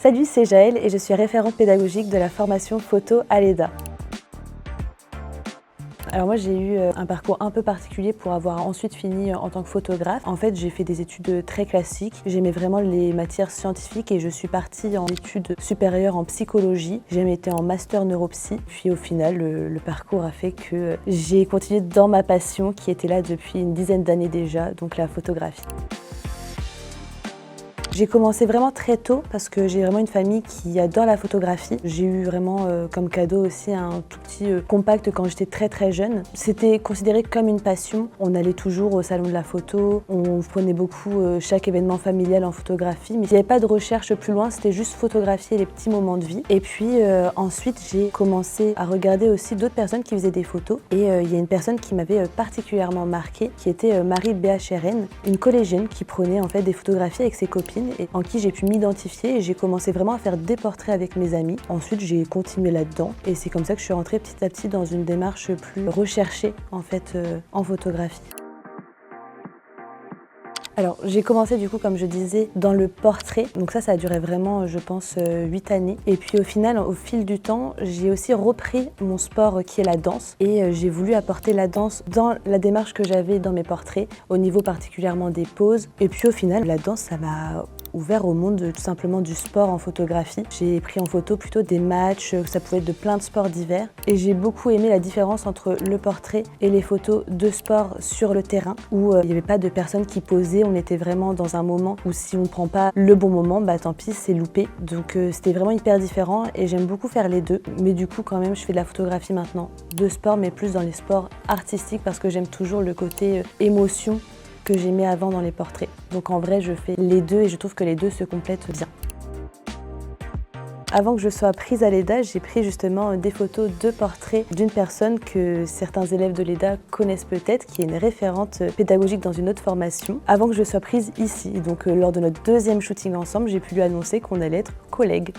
Salut, c'est Jaëlle et je suis référente pédagogique de la formation photo à l'EDA. Alors moi j'ai eu un parcours un peu particulier pour avoir ensuite fini en tant que photographe. En fait j'ai fait des études très classiques, j'aimais vraiment les matières scientifiques et je suis partie en études supérieures en psychologie. J'ai même été en master neuropsy, puis au final le parcours a fait que j'ai continué dans ma passion qui était là depuis une dizaine d'années déjà, donc la photographie. J'ai commencé vraiment très tôt parce que j'ai vraiment une famille qui adore la photographie. J'ai eu vraiment comme cadeau aussi un tout petit compact quand j'étais très jeune. C'était considéré comme une passion. On allait toujours au salon de la photo, on prenait beaucoup chaque événement familial en photographie, mais il n'y avait pas de recherche plus loin, c'était juste photographier les petits moments de vie. Et puis ensuite j'ai commencé à regarder aussi d'autres personnes qui faisaient des photos et il y a une personne qui m'avait particulièrement marquée qui était Marie Béacheren, une collégienne qui prenait en fait des photographies avec ses copines et en qui j'ai pu m'identifier et j'ai commencé vraiment à faire des portraits avec mes amis. Ensuite j'ai continué là-dedans et c'est comme ça que je suis rentrée petit à petit dans une démarche plus recherchée en fait en photographie. Alors j'ai commencé du coup comme je disais dans le portrait, donc ça a duré vraiment je pense 8 années et puis au final au fil du temps j'ai aussi repris mon sport qui est la danse et j'ai voulu apporter la danse dans la démarche que j'avais dans mes portraits au niveau particulièrement des poses et puis au final la danse ça m'a ouvert au monde tout simplement du sport en photographie. J'ai pris en photo plutôt des matchs, ça pouvait être de plein de sports divers et j'ai beaucoup aimé la différence entre le portrait et les photos de sport sur le terrain où il n'y avait pas de personnes qui posaient, on était vraiment dans un moment où si on ne prend pas le bon moment, bah tant pis c'est loupé. Donc c'était vraiment hyper différent et j'aime beaucoup faire les deux. Mais du coup quand même je fais de la photographie maintenant de sport mais plus dans les sports artistiques parce que j'aime toujours le côté émotion que j'aimais avant dans les portraits. Donc en vrai, je fais les deux et je trouve que les deux se complètent bien. Avant que je sois prise à l'EDA, j'ai pris justement des photos de portraits d'une personne que certains élèves de l'EDA connaissent peut-être, qui est une référente pédagogique dans une autre formation, avant que je sois prise ici. Donc lors de notre deuxième shooting ensemble, j'ai pu lui annoncer qu'on allait être collègues.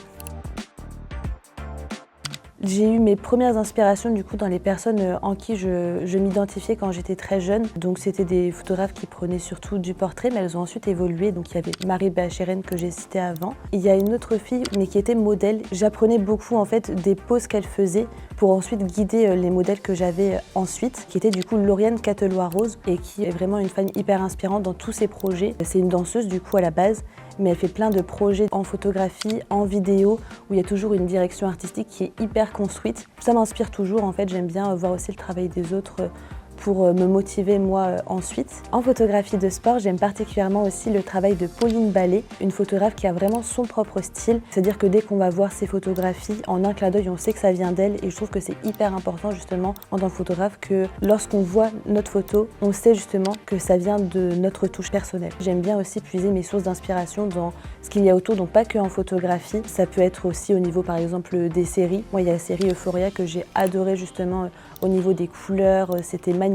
J'ai eu mes premières inspirations du coup dans les personnes en qui je m'identifiais quand j'étais très jeune. Donc c'était des photographes qui prenaient surtout du portrait, mais elles ont ensuite évolué. Donc il y avait Marie Béacheren que j'ai citée avant. Il y a une autre fille, mais qui était modèle. J'apprenais beaucoup en fait des poses qu'elle faisait pour ensuite guider les modèles que j'avais ensuite, qui était du coup Lauriane Catelois-Rose et qui est vraiment une femme hyper inspirante dans tous ses projets. C'est une danseuse du coup à la base, mais elle fait plein de projets en photographie, en vidéo, où il y a toujours une direction artistique qui est hyper construite. Ça m'inspire toujours en fait, j'aime bien voir aussi le travail des autres pour me motiver moi ensuite. En photographie de sport, j'aime particulièrement aussi le travail de Pauline Ballet, une photographe qui a vraiment son propre style. C'est-à-dire que dès qu'on va voir ses photographies, en un clin d'œil, on sait que ça vient d'elle et je trouve que c'est hyper important justement en tant que photographe que lorsqu'on voit notre photo, on sait justement que ça vient de notre touche personnelle. J'aime bien aussi puiser mes sources d'inspiration dans ce qu'il y a autour, donc pas que en photographie. Ça peut être aussi au niveau par exemple des séries. Moi, il y a la série Euphoria que j'ai adorée justement au niveau des couleurs, c'était magnifique.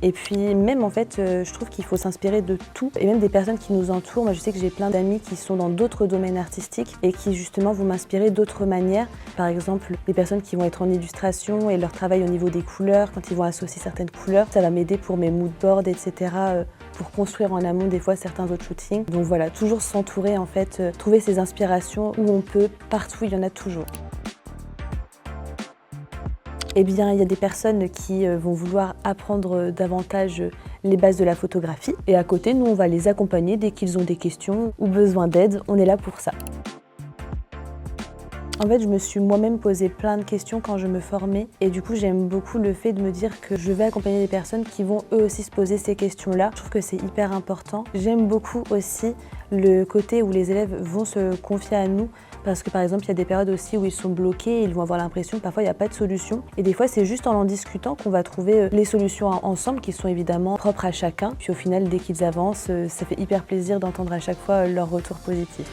Et puis même en fait, je trouve qu'il faut s'inspirer de tout et même des personnes qui nous entourent. Moi je sais que j'ai plein d'amis qui sont dans d'autres domaines artistiques et qui justement vont m'inspirer d'autres manières. Par exemple, les personnes qui vont être en illustration et leur travail au niveau des couleurs, quand ils vont associer certaines couleurs, ça va m'aider pour mes moodboards, etc. Pour construire en amont des fois certains autres shootings. Donc voilà, toujours s'entourer en fait, trouver ses inspirations où on peut, partout il y en a toujours. Eh bien, il y a des personnes qui vont vouloir apprendre davantage les bases de la photographie. Et à côté, nous, on va les accompagner dès qu'ils ont des questions ou besoin d'aide. On est là pour ça. En fait, je me suis moi-même posé plein de questions quand je me formais et du coup, j'aime beaucoup le fait de me dire que je vais accompagner des personnes qui vont eux aussi se poser ces questions-là. Je trouve que c'est hyper important. J'aime beaucoup aussi le côté où les élèves vont se confier à nous parce que par exemple, il y a des périodes aussi où ils sont bloqués et ils vont avoir l'impression que parfois il n'y a pas de solution. Et des fois, c'est juste en discutant qu'on va trouver les solutions ensemble qui sont évidemment propres à chacun. Puis au final, dès qu'ils avancent, ça fait hyper plaisir d'entendre à chaque fois leur retour positif.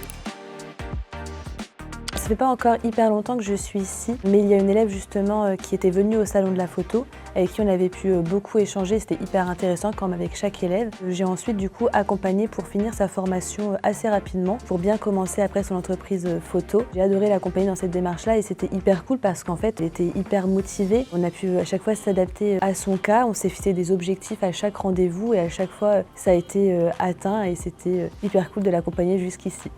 Ça fait pas encore hyper longtemps que je suis ici, mais il y a une élève justement qui était venue au salon de la photo, avec qui on avait pu beaucoup échanger, c'était hyper intéressant comme avec chaque élève. J'ai ensuite du coup accompagné pour finir sa formation assez rapidement, pour bien commencer après son entreprise photo. J'ai adoré l'accompagner dans cette démarche-là et c'était hyper cool parce qu'en fait elle était hyper motivée. On a pu à chaque fois s'adapter à son cas, on s'est fixé des objectifs à chaque rendez-vous et à chaque fois ça a été atteint et c'était hyper cool de l'accompagner jusqu'ici.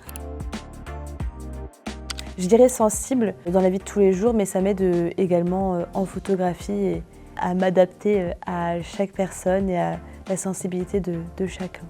je dirais sensible dans la vie de tous les jours, mais ça m'aide également en photographie et à m'adapter à chaque personne et à la sensibilité de chacun.